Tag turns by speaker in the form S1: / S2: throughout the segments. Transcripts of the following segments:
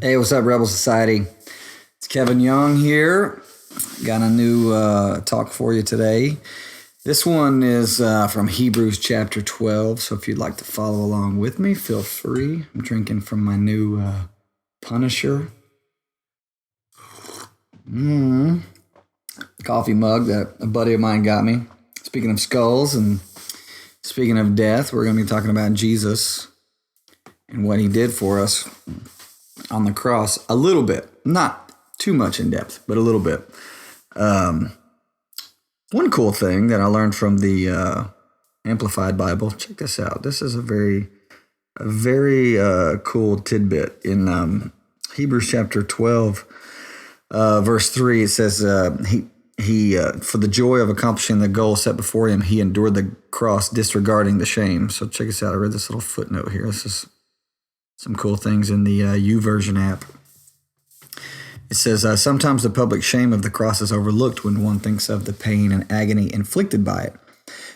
S1: Hey, what's up, Rebel Society? It's Kevin Young here. Got a new talk for you today. This one is from Hebrews chapter 12, so if you'd like to follow along with me, feel free. I'm drinking from my new Punisher coffee mug that a buddy of mine got me. Speaking of skulls and speaking of death, we're going to be talking about Jesus and what he did for us on the cross a little bit, not too much in depth, but a little bit. One cool thing that I learned from the Amplified Bible, check this out. This is a very cool tidbit in Hebrews chapter 12, verse 3. It says, he for the joy of accomplishing the goal set before him, he endured the cross, disregarding the shame. So check this out. I read this little footnote here. This is some cool things in the YouVersion app. It says, sometimes the public shame of the cross is overlooked when one thinks of the pain and agony inflicted by it.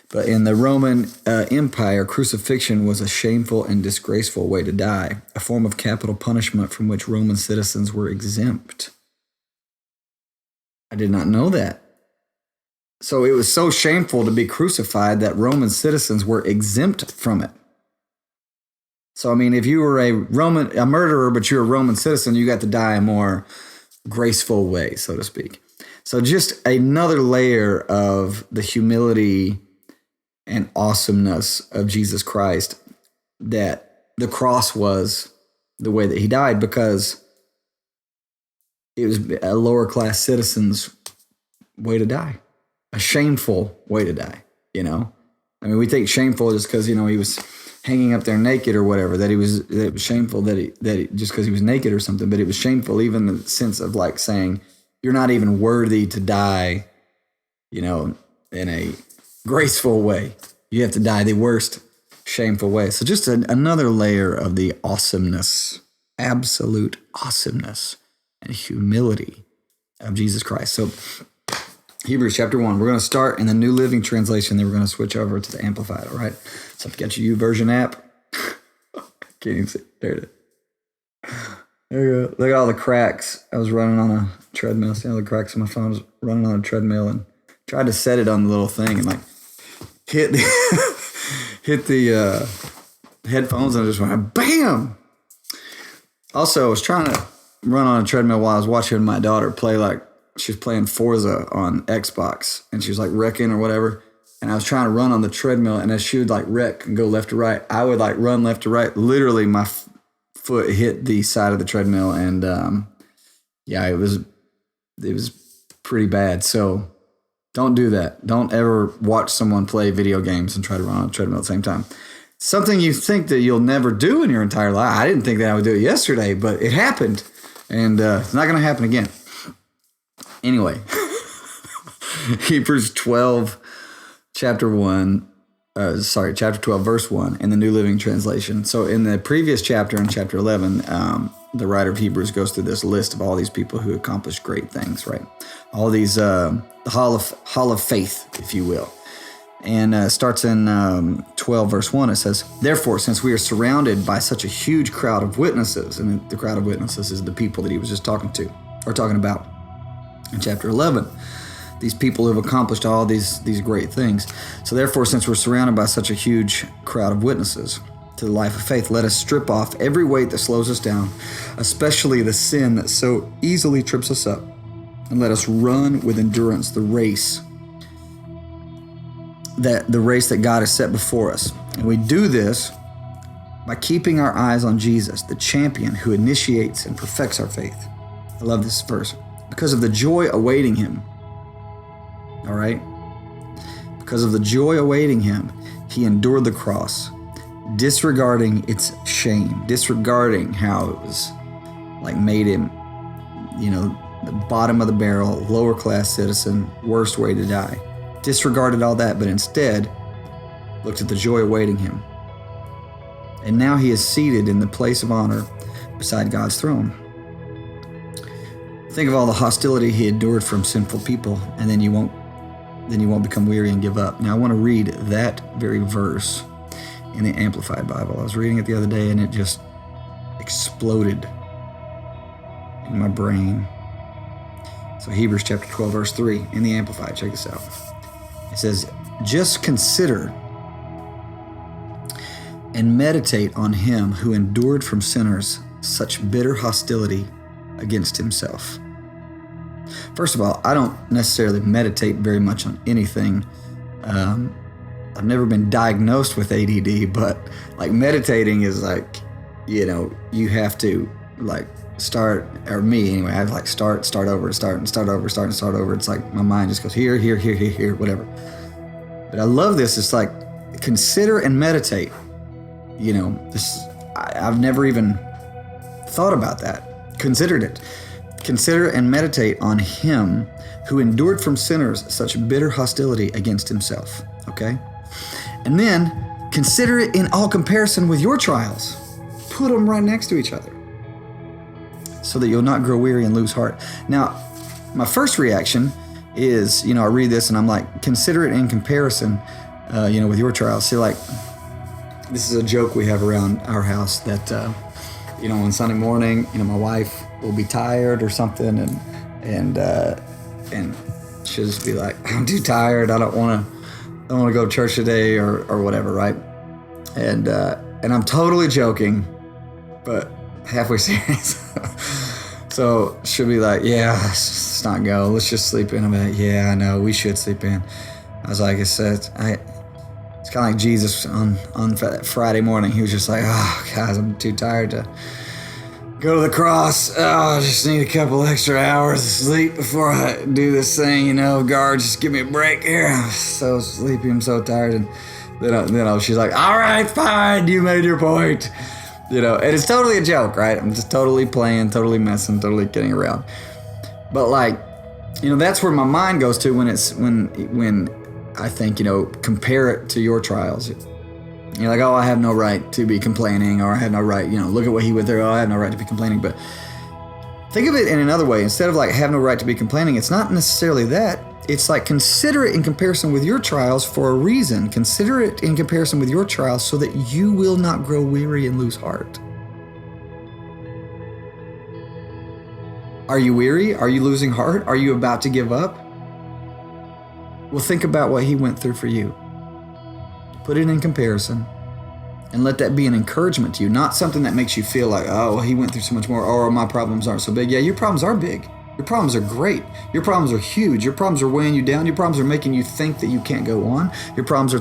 S1: But in the Roman Empire, crucifixion was a shameful and disgraceful way to die, a form of capital punishment from which Roman citizens were exempt. I did not know that. So it was so shameful to be crucified that Roman citizens were exempt from it. So, I mean, if you were a murderer, but you're a Roman citizen, you got to die a more graceful way, so to speak. So just another layer of the humility and awesomeness of Jesus Christ, that the cross was the way that he died, because it was a lower class citizen's way to die, a shameful way to die, you know? I mean, we think shameful just because, you know, he was hanging up there naked or whatever, that it was shameful that he just because he was naked or something, but it was shameful even in the sense of like saying you're not even worthy to die, you know, in a graceful way. You have to die the worst shameful way. So just another layer of the awesomeness, absolute awesomeness and humility of Jesus Christ. So Hebrews chapter 1, we're going to start in the New Living Translation, then we're going to switch over to the Amplified, all right? So if you got your YouVersion app, can't even see. There it is. There you go. Look at all the cracks. I was running on a treadmill. See all the cracks in my phone? I was running on a treadmill and tried to set it on the little thing and like hit the headphones, and I just went bam. Also, I was trying to run on a treadmill while I was watching my daughter play, like she was playing Forza on Xbox, and she was like wrecking or whatever. And I was trying to run on the treadmill, and as she would like wreck and go left to right, I would like run left to right. Literally, my foot hit the side of the treadmill, and yeah, it was pretty bad. So don't do that. Don't ever watch someone play video games and try to run on a treadmill at the same time. Something you think that you'll never do in your entire life. I didn't think that I would do it yesterday, but it happened, and it's not going to happen again. Anyway, Hebrews 12, chapter 12, verse 1 in the New Living Translation. So in the previous chapter, in chapter 11, the writer of Hebrews goes through this list of all these people who accomplished great things, right? All these, the hall of faith, if you will. And starts in 12, verse 1. It says, therefore, since we are surrounded by such a huge crowd of witnesses, and the crowd of witnesses is the people that he was just talking about in chapter 11, these people who have accomplished all these great things. So therefore, since we're surrounded by such a huge crowd of witnesses to the life of faith, let us strip off every weight that slows us down, especially the sin that so easily trips us up, and let us run with endurance the race that God has set before us. And we do this by keeping our eyes on Jesus, the champion who initiates and perfects our faith. I love this verse. Because of the joy awaiting him, all right? Because of the joy awaiting him, he endured the cross, disregarding its shame, disregarding how it was like made him, you know, the bottom of the barrel, lower class citizen, worst way to die. Disregarded all that, but instead looked at the joy awaiting him. And now he is seated in the place of honor beside God's throne. Think of all the hostility he endured from sinful people, and then you won't become weary and give up. Now I want to read that very verse in the Amplified Bible. I was reading it the other day, and it just exploded in my brain. So Hebrews chapter 12, verse 3 in the Amplified. Check this out. It says, just consider and meditate on him who endured from sinners such bitter hostility against himself. First of all, I don't necessarily meditate very much on anything. I've never been diagnosed with ADD, but like meditating is like, you have to like start, or me anyway, I have like start over. It's like my mind just goes here, whatever. But I love this. It's like consider and meditate. I've never even thought about that, considered it. Consider and meditate on him who endured from sinners such bitter hostility against himself. Okay? And then consider it in all comparison with your trials. Put them right next to each other so that you'll not grow weary and lose heart. Now, my first reaction is, I read this and I'm like, consider it in comparison, with your trials. See, like, this is a joke we have around our house that, on Sunday morning, my wife will be tired or something and she'll just be like, I'm too tired. I don't want to go to church today or whatever, right? And I'm totally joking, but halfway serious. So she'll be like, yeah, let's not go. Let's just sleep in. I'm like, yeah, I know, we should sleep in. I was like, it's kind of like Jesus on Friday morning. He was just like, oh, guys, I'm too tired to go to the cross. Oh, I just need a couple extra hours of sleep before I do this thing, God, just give me a break here. I'm so sleepy, I'm so tired. And then she's like, all right, fine, you made your point. And it's totally a joke, right? I'm just totally playing, totally messing, totally kidding around. But like, that's where my mind goes to when I think, compare it to your trials. You're like, oh, I have no right to be complaining, or I have no right, look at what he went through. Oh, I have no right to be complaining. But think of it in another way. Instead of like, have no right to be complaining, it's not necessarily that. It's like, consider it in comparison with your trials for a reason. Consider it in comparison with your trials so that you will not grow weary and lose heart. Are you weary? Are you losing heart? Are you about to give up? Well, think about what he went through for you. Put it in comparison and let that be an encouragement to you, not something that makes you feel like, oh, well, he went through so much more, or my problems aren't so big. Yeah, your problems are big. Your problems are great. Your problems are huge. Your problems are weighing you down. Your problems are making you think that you can't go on. Your problems are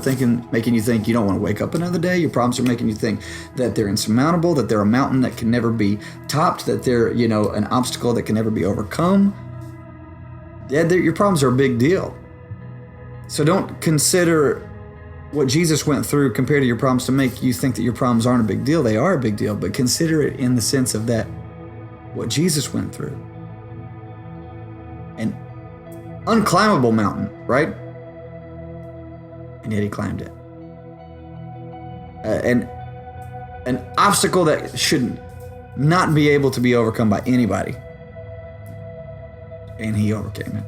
S1: making you think you don't want to wake up another day. Your problems are making you think that they're insurmountable, that they're a mountain that can never be topped, that they're, an obstacle that can never be overcome. Yeah, your problems are a big deal. So don't consider what Jesus went through compared to your problems to make you think that your problems aren't a big deal. They are a big deal, but consider it in the sense of that, what Jesus went through. An unclimbable mountain, right? And yet he climbed it. An obstacle that should not be able to be overcome by anybody. And he overcame it.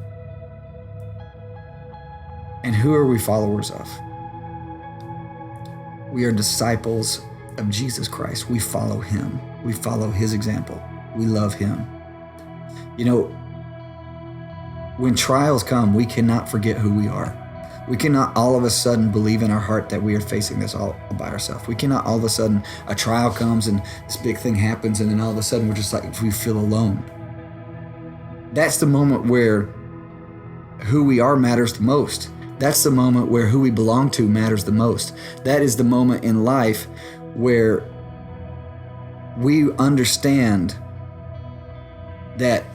S1: And who are we followers of? We are disciples of Jesus Christ. We follow him. We follow his example. We love him. When trials come, we cannot forget who we are. We cannot all of a sudden believe in our heart that we are facing this all by ourselves. We cannot all of a sudden, a trial comes and this big thing happens, and then all of a sudden we're just like, we feel alone. That's the moment where who we are matters the most. That's the moment where who we belong to matters the most. That is the moment in life where we understand that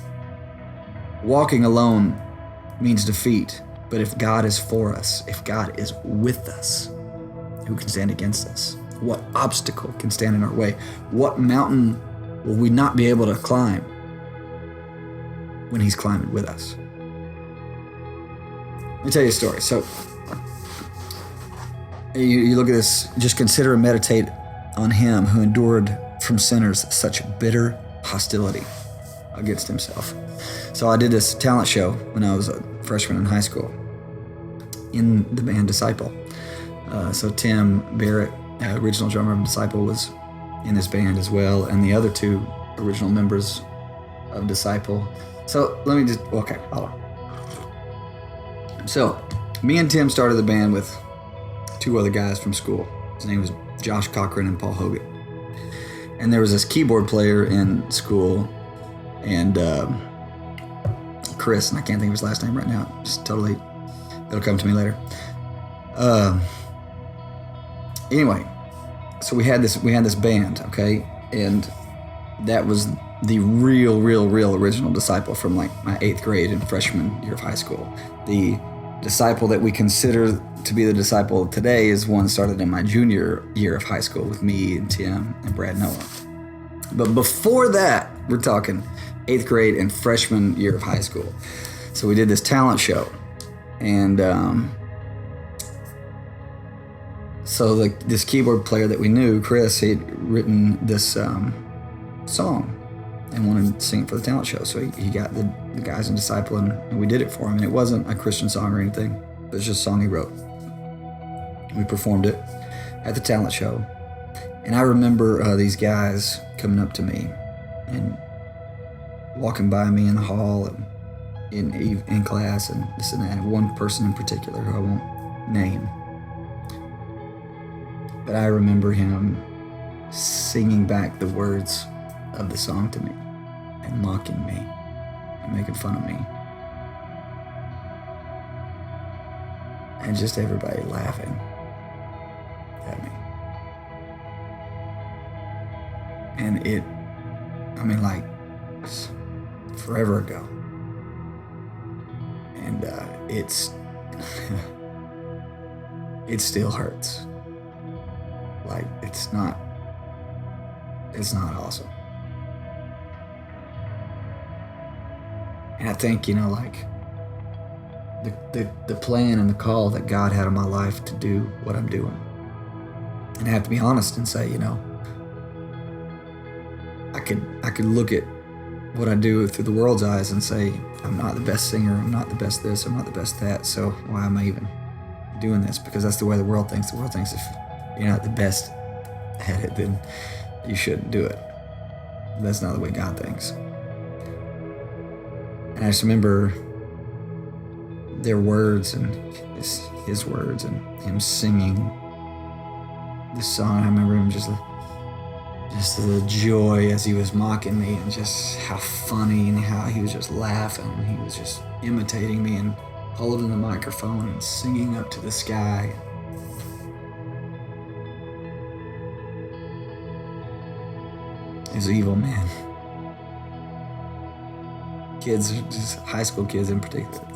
S1: walking alone means defeat. But if God is for us, if God is with us, who can stand against us? What obstacle can stand in our way? What mountain will we not be able to climb when he's climbing with us? Let me tell you a story. So you look at this, just consider and meditate on him who endured from sinners such bitter hostility against himself. So I did this talent show when I was a freshman in high school in the band Disciple. So Tim Barrett, original drummer of Disciple, was in this band as well. And the other two original members of disciple. So let me just, okay, hold on. So me and Tim started the band with 2 other guys from school. His name was Josh Cochran and Paul Hogan. And there was this keyboard player in school, and Chris, and I can't think of his last name right now. Just totally, it'll come to me later. Anyway, so we had this band, okay, and that was the real original disciple from like my 8th grade and freshman year of high school. The disciple that we consider to be the disciple today is one started in my junior year of high school with me and Tim and Brad Noah. But before that, we're talking 8th grade and freshman year of high school. So we did this talent show, and so this keyboard player that we knew, Chris, he'd written this song and wanted to sing it for the talent show. So he got the guys in Disciple, and we did it for him. And it wasn't a Christian song or anything. It was just a song he wrote. We performed it at the talent show. And I remember these guys coming up to me and walking by me in the hall and in class and this and that. And one person in particular who I won't name. But I remember him singing back the words of the song to me and mocking me and making fun of me. And just everybody laughing at me. And it, I mean, like, forever ago. And it's, it still hurts. Like, it's not awesome. And I think, you know, like, the plan and the call that God had in my life to do what I'm doing. And I have to be honest and say, you know, I could look at what I do through the world's eyes and say, I'm not the best singer, I'm not the best this, I'm not the best that, so why am I even doing this? Because that's the way the world thinks. The world thinks if you're not the best at it, then you shouldn't do it. That's not the way God thinks. And I just remember their words and his words and him singing this song. I remember him just the joy as he was mocking me, and just how funny and how he was just laughing, and he was just imitating me and holding the microphone and singing up to the sky. He's an evil man. Kids, just high school kids in particular,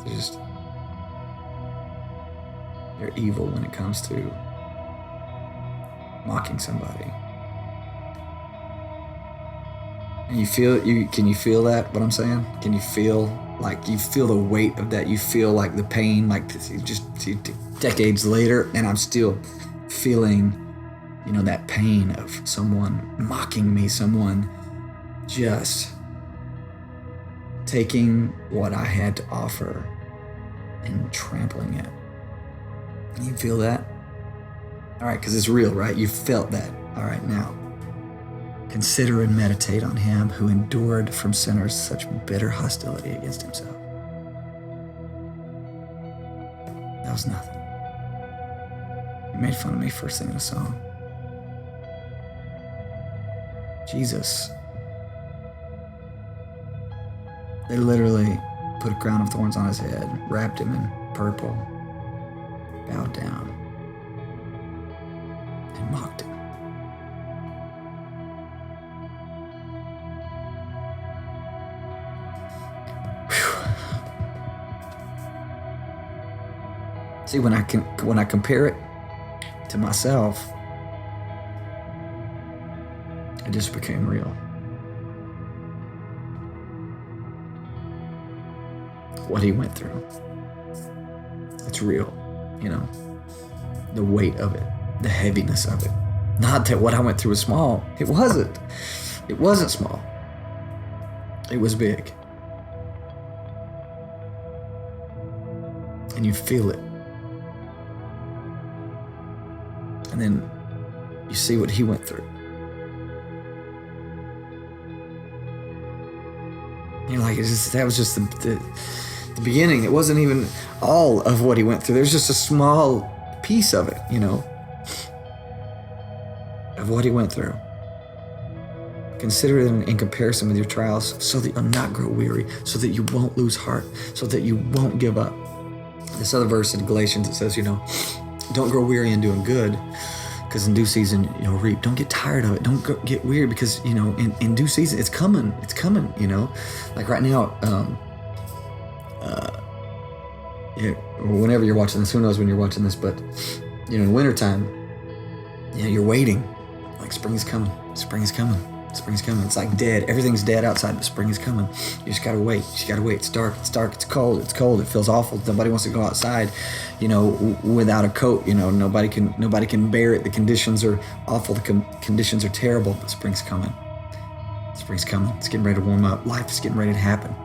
S1: they're evil when it comes to mocking somebody. And can you feel that, what I'm saying? Can you feel the weight of that? You feel like the pain, like just decades later, and I'm still feeling, you know, that pain of someone mocking me, someone just taking what I had to offer and trampling it. You feel that? All right, because it's real, right? You felt that. All right, now, consider and meditate on him who endured from sinners such bitter hostility against himself. That was nothing. He made fun of me for singing a song. Jesus, they literally put a crown of thorns on his head, wrapped him in purple, bowed down, and mocked him. See, when I compare it to myself, it just became real. What he went through, it's real, you know, the weight of it, the heaviness of it. Not that what I went through was small. It wasn't. It wasn't small. It was big. And you feel it. And then you see what he went through. You're like, that was just the beginning. It wasn't even all of what he went through. There's just a small piece of it, of what he went through. Consider it in comparison with your trials so that you'll not grow weary, so that you won't lose heart, so that you won't give up. This other verse in Galatians, it says, don't grow weary in doing good, because in due season you'll reap. Don't get tired of it. Don't get weary, because, in due season, it's coming. It's coming, Like right now, whenever you're watching this, who knows when you're watching this, but, in wintertime, you're waiting. Like spring is coming. Spring is coming. Spring's coming. It's like dead. Everything's dead outside, but spring is coming. You just gotta wait. It's dark. It's cold. It feels awful. Nobody wants to go outside, without a coat. Nobody can bear it. The conditions are awful. The conditions are terrible. But spring's coming. Spring's coming. It's getting ready to warm up. Life is getting ready to happen.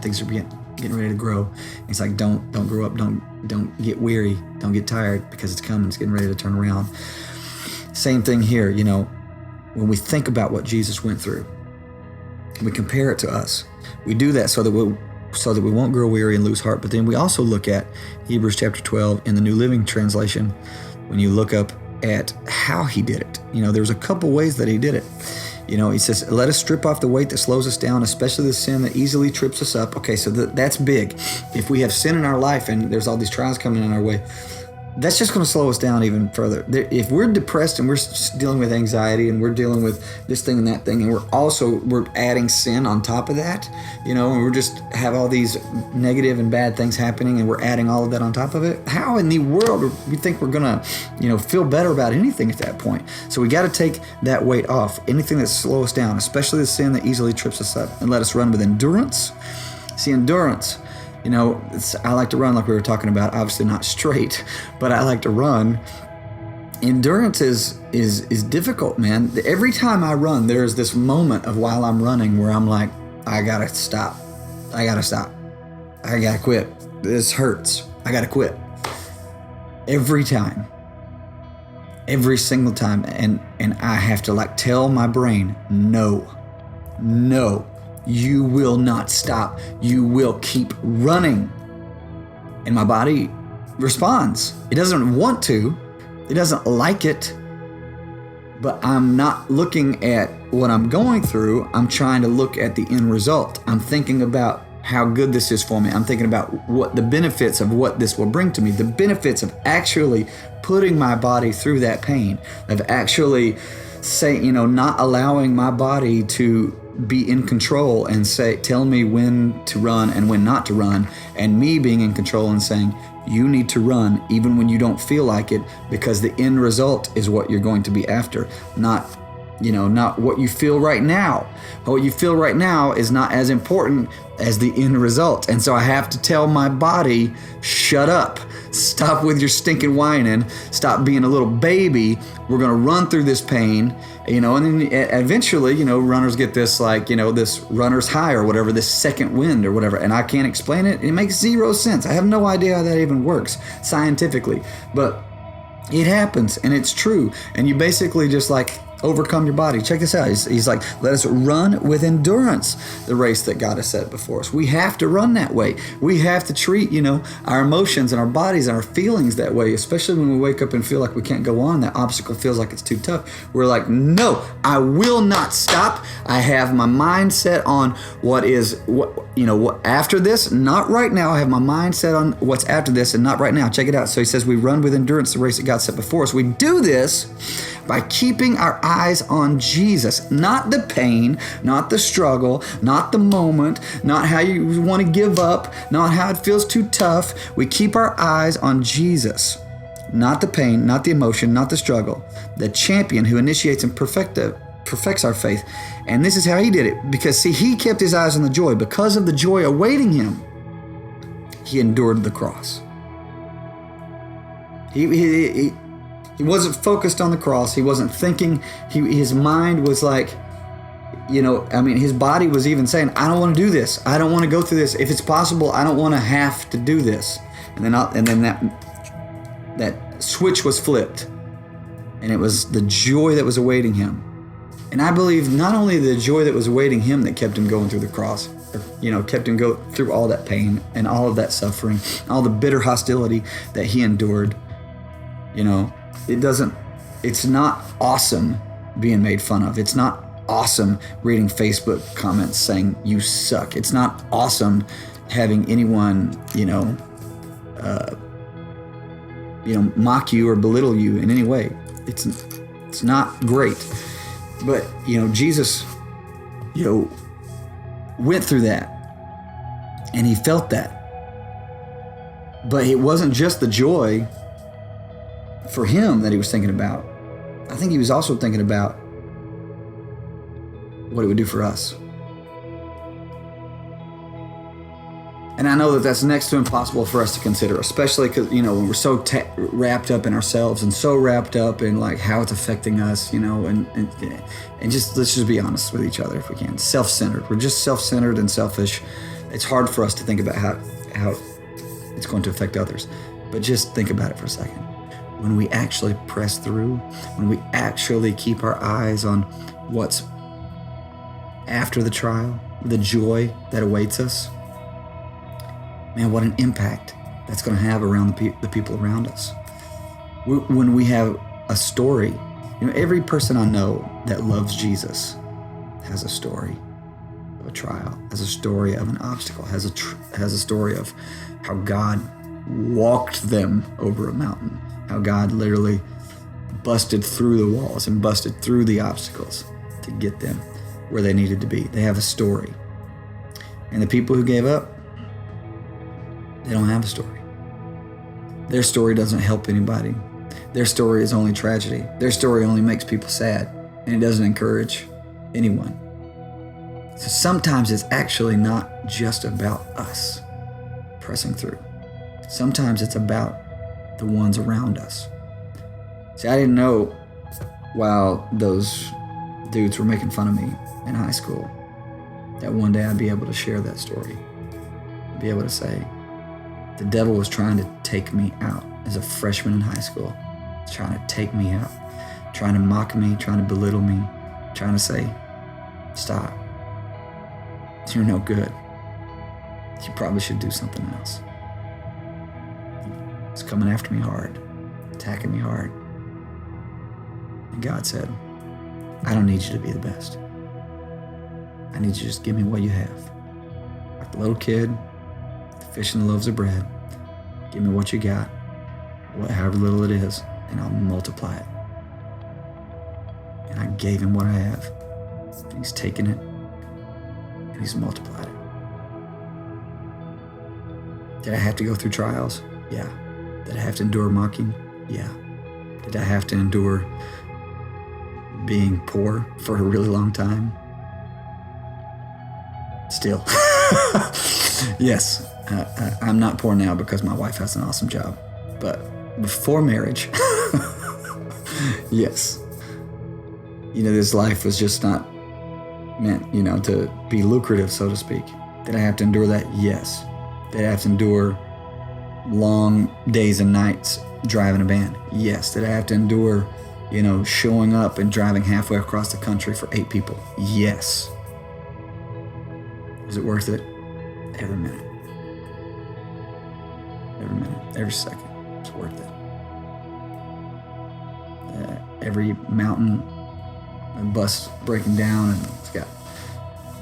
S1: Things are getting ready to grow. And it's like don't grow up. Don't get weary. Don't get tired, because it's coming. It's getting ready to turn around. Same thing here. When we think about what Jesus went through, we compare it to us. We do that so that we won't grow weary and lose heart. But then we also look at Hebrews chapter 12 in the New Living Translation. When you look up at how he did it, there's a couple ways that he did it. He says, let us strip off the weight that slows us down, especially the sin that easily trips us up. Okay, so that's big. If we have sin in our life and there's all these trials coming in our way, that's just going to slow us down even further. If we're depressed and we're dealing with anxiety and we're dealing with this thing and that thing, and we're adding sin on top of that, and we're just have all these negative and bad things happening, and we're adding all of that on top of it, how in the world do we think we're going to, feel better about anything at that point? So we got to take that weight off, anything that slows us down, especially the sin that easily trips us up, and let us run with endurance. See, endurance. I like to run like we were talking about, obviously not straight, but I like to run. Endurance is difficult, man. Every time I run, there's this moment of while I'm running where I'm like, I gotta stop. I gotta quit. This hurts. I gotta quit. Every time. Every single time. And I have to tell my brain, no. You will not stop. You will keep running. And my body responds. It doesn't want to. It doesn't like it. But I'm not looking at what I'm going through. I'm trying to look at the end result. I'm thinking about how good this is for me. I'm thinking about what the benefits of what this will bring to me. The benefits of actually putting my body through that pain. Of actually not allowing my body to be in control and tell me when to run and when not to run, and me being in control and saying, you need to run even when you don't feel like it, because the end result is what you're going to be after, not what you feel right now. But what you feel right now is not as important as the end result. And so I have to tell my body, shut up. Stop with your stinking whining. Stop being a little baby. We're going to run through this pain, and then eventually, runners get this, this runner's high or whatever, this second wind or whatever. And I can't explain it. It makes zero sense. I have no idea how that even works scientifically, but it happens and it's true. And you basically just overcome your body. Check this out. He's like, let us run with endurance the race that God has set before us. We have to run that way. We have to treat, our emotions and our bodies and our feelings that way, especially when we wake up and feel like we can't go on. That obstacle feels like it's too tough. We're like, no, I will not stop. I have my mind set on what after this, not right now. I have my mind set on what's after this and not right now. Check it out. So he says we run with endurance the race that God set before us. We do this by keeping our eyes on Jesus, not the pain, not the struggle, not the moment, not how you want to give up, not how it feels too tough. We keep our eyes on Jesus, not the pain, not the emotion, not the struggle, the champion who initiates and perfects our faith. And this is how he did it, because see, he kept his eyes on the joy. Because of the joy awaiting him, he endured the cross. He wasn't focused on the cross. He wasn't thinking. His mind was his body was even saying, I don't want to do this. I don't want to go through this. If it's possible, I don't want to have to do this. And then that switch was flipped. And it was the joy that was awaiting him. And I believe not only the joy that was awaiting him that kept him going through the cross, or, kept him go through all that pain and all of that suffering, all the bitter hostility that he endured. It's not awesome being made fun of. It's not awesome reading Facebook comments saying you suck. It's not awesome having anyone, mock you or belittle you in any way. It's not great. But, Jesus, went through that and he felt that. But it wasn't just the joy for him that he was thinking about. I think he was also thinking about what it would do for us. And I know that that's next to impossible for us to consider, especially because, when we're so wrapped up in ourselves and so wrapped up in like how it's affecting us, and just let's just be honest with each other if we can. Self-centered. We're just self-centered and selfish. It's hard for us to think about how it's going to affect others. But just think about it for a second. When we actually press through, when we actually keep our eyes on what's after the trial, the joy that awaits us, man, what an impact that's going to have around the people around us. When we have a story, every person I know that loves Jesus has a story of a trial, has a story of an obstacle, has a story of how God walked them over a mountain, how God literally busted through the walls and busted through the obstacles to get them where they needed to be. They have a story. And the people who gave up, they don't have a story. Their story doesn't help anybody. Their story is only tragedy. Their story only makes people sad, and it doesn't encourage anyone. So sometimes it's actually not just about us pressing through. Sometimes it's about the ones around us. See, I didn't know while those dudes were making fun of me in high school that one day I'd be able to share that story. Be able to say, the devil was trying to take me out as a freshman in high school. He's trying to take me out, trying to mock me, trying to belittle me, trying to say, stop. You're no good. You probably should do something else. It's coming after me hard, attacking me hard. And God said, I don't need you to be the best. I need you to just give me what you have. Like the little kid, the fish and the loaves of bread. Give me what you got, however little it is, and I'll multiply it. And I gave him what I have. And he's taken it, and he's multiplied it. Did I have to go through trials? Yeah. Did I have to endure mocking? Yeah. Did I have to endure being poor for a really long time? Still. Yes. I'm not poor now because my wife has an awesome job. But before marriage, yes. This life was just not meant, to be lucrative, so to speak. Did I have to endure that? Yes. Did I have to endure long days and nights driving a van? Yes. Did I have to endure, showing up and driving halfway across the country for 8 people? Yes. Is it worth it? Every minute. Every minute. Every second. It's worth it. Every mountain, a bus breaking down, and it's got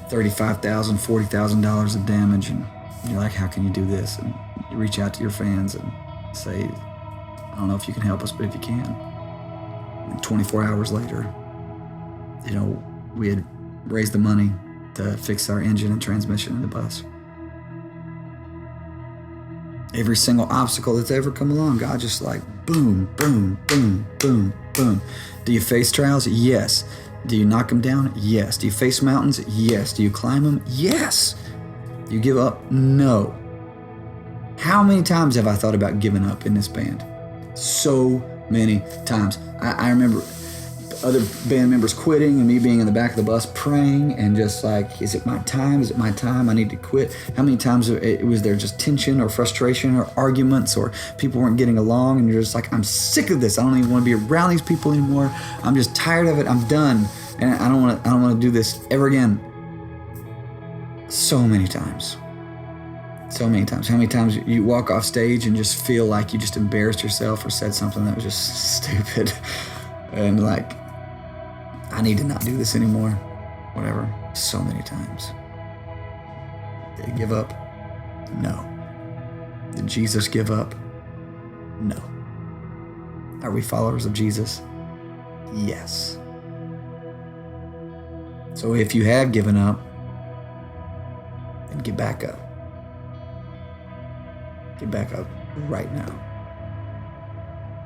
S1: $35,000, $40,000 of damage, and you're like, how can you do this? And you reach out to your fans and say, I don't know if you can help us, but if you can. And 24 hours later, we had raised the money to fix our engine and transmission in the bus. Every single obstacle that's ever come along, God just like boom, boom, boom, boom, boom. Do you face trials? Yes. Do you knock them down? Yes. Do you face mountains? Yes. Do you climb them? Yes. Do you give up? No. How many times have I thought about giving up in this band? So many times. I remember other band members quitting and me being in the back of the bus praying and just like, is it my time? Is it my time? I need to quit. How many times was there just tension or frustration or arguments or people weren't getting along and you're just like, I'm sick of this. I don't even want to be around these people anymore. I'm just tired of it. I'm done. And I don't want to do this ever again. So many times. So many times. How many times you walk off stage and just feel like you just embarrassed yourself or said something that was just stupid. And like, I need to not do this anymore. Whatever. So many times. Did he give up? No. Did Jesus give up? No. Are we followers of Jesus? Yes. So if you have given up, then get back up. Get back up right now.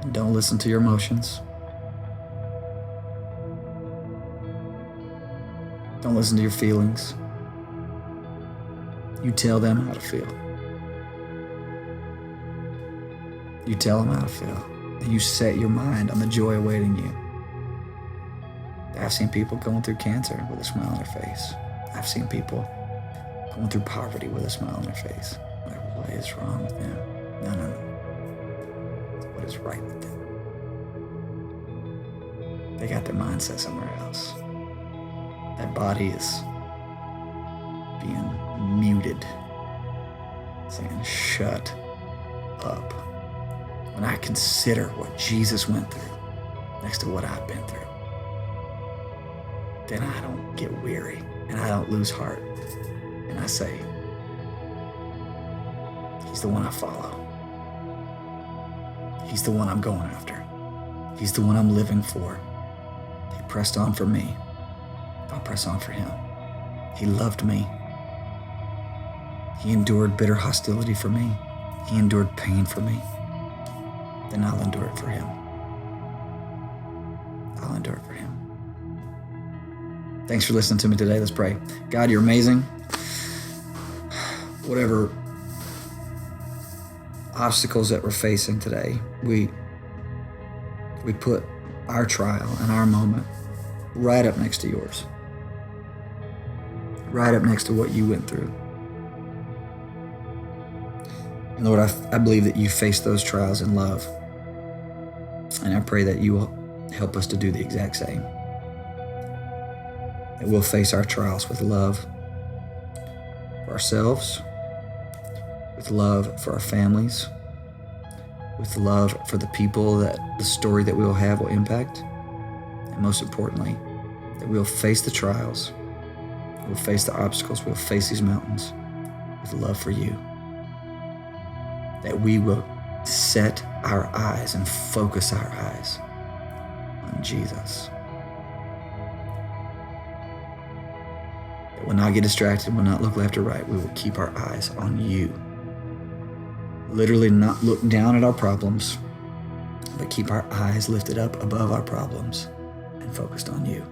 S1: And don't listen to your emotions. Don't listen to your feelings. You tell them how to feel. You tell them how to feel. And you set your mind on the joy awaiting you. I've seen people going through cancer with a smile on their face. I've seen people going through poverty with a smile on their face. Like, what is wrong with them? No. It's what is right with them. They got their mindset somewhere else. That body is being muted, saying, shut up. When I consider what Jesus went through next to what I've been through, then I don't get weary and I don't lose heart. And I say, he's the one I follow. He's the one I'm going after. He's the one I'm living for. He pressed on for me. I'll press on for him. He loved me. He endured bitter hostility for me. He endured pain for me. Then I'll endure it for him. I'll endure it for him. Thanks for listening to me today. Let's pray. God, you're amazing. Whatever obstacles that we're facing today, we put our trial and our moment right up next to yours. Right up next to what you went through. And Lord, I believe that you faced those trials in love. And I pray that you will help us to do the exact same. That we'll face our trials with love for ourselves, with love for our families, with love for the people that the story that we will have will impact. And most importantly, that we'll face the trials, we'll face the obstacles, we'll face these mountains with love for you. That we will set our eyes and focus our eyes on Jesus. That we'll not get distracted, we'll not look left or right, we will keep our eyes on you. Literally not look down at our problems, but keep our eyes lifted up above our problems and focused on you.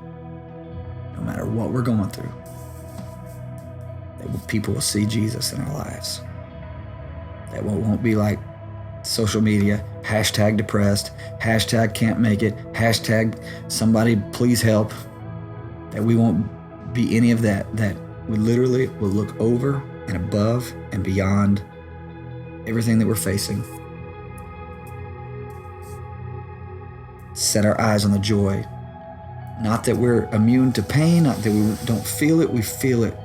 S1: No matter what we're going through, that people will see Jesus in our lives. That won't be like social media, hashtag depressed, hashtag can't make it, hashtag somebody please help. That we won't be any of that. That we literally will look over and above and beyond everything that we're facing. Set our eyes on the joy. Not that we're immune to pain, not that we don't feel it, we feel it.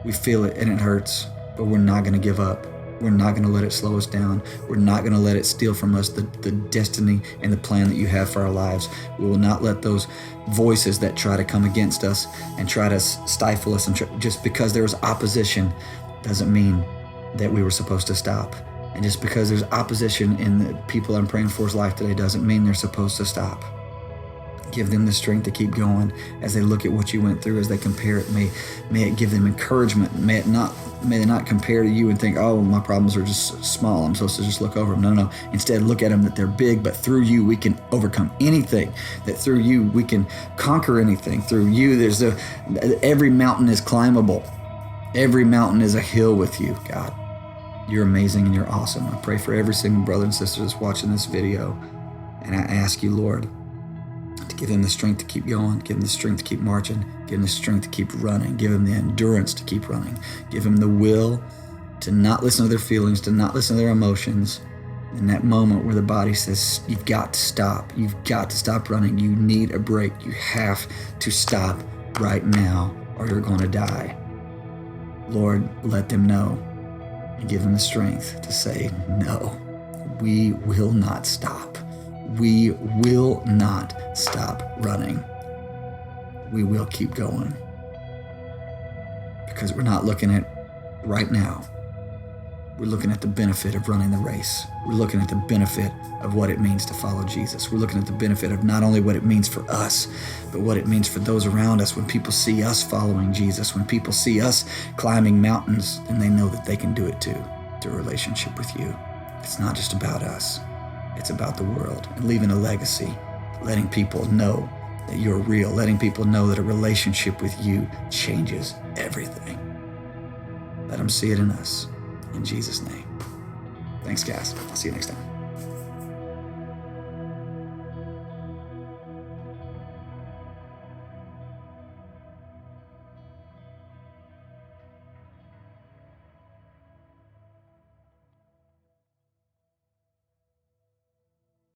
S1: We feel it and it hurts, but we're not going to give up. We're not going to let it slow us down. We're not going to let it steal from us the destiny and the plan that you have for our lives. We will not let those voices that try to come against us and try to stifle us, and just because there was opposition doesn't mean that we were supposed to stop. And just because there's opposition in the people I'm praying for's life today doesn't mean they're supposed to stop. Give them the strength to keep going as they look at what you went through, as they compare it. May it give them encouragement. May they not compare to you and think, oh, my problems are just small, I'm supposed to just look over them. No. Instead, look at them that they're big, but through you, we can overcome anything. That through you, we can conquer anything. Through you, every mountain is climbable. Every mountain is a hill with you, God. You're amazing and you're awesome. I pray for every single brother and sister that's watching this video. And I ask you, Lord, to give them the strength to keep going, give them the strength to keep marching, give them the strength to keep running, give them the endurance to keep running, give them the will to not listen to their feelings, to not listen to their emotions, In that moment where the body says, you've got to stop. You've got to stop running. You need a break. You have to stop right now or you're going to die. Lord, let them know and give them the strength to say, no, we will not stop. We will not stop running. We will keep going because we're not looking at right now. We're looking at the benefit of running the race. We're looking at the benefit of what it means to follow Jesus. We're looking at the benefit of not only what it means for us, but what it means for those around us. When people see us following Jesus, when people see us climbing mountains, then they know that they can do it too, through a relationship with you. It's not just about us. It's about the world and leaving a legacy, letting people know that you're real, letting people know that a relationship with you changes everything. Let them see it in us. In Jesus' name. Thanks, guys. I'll see you next time.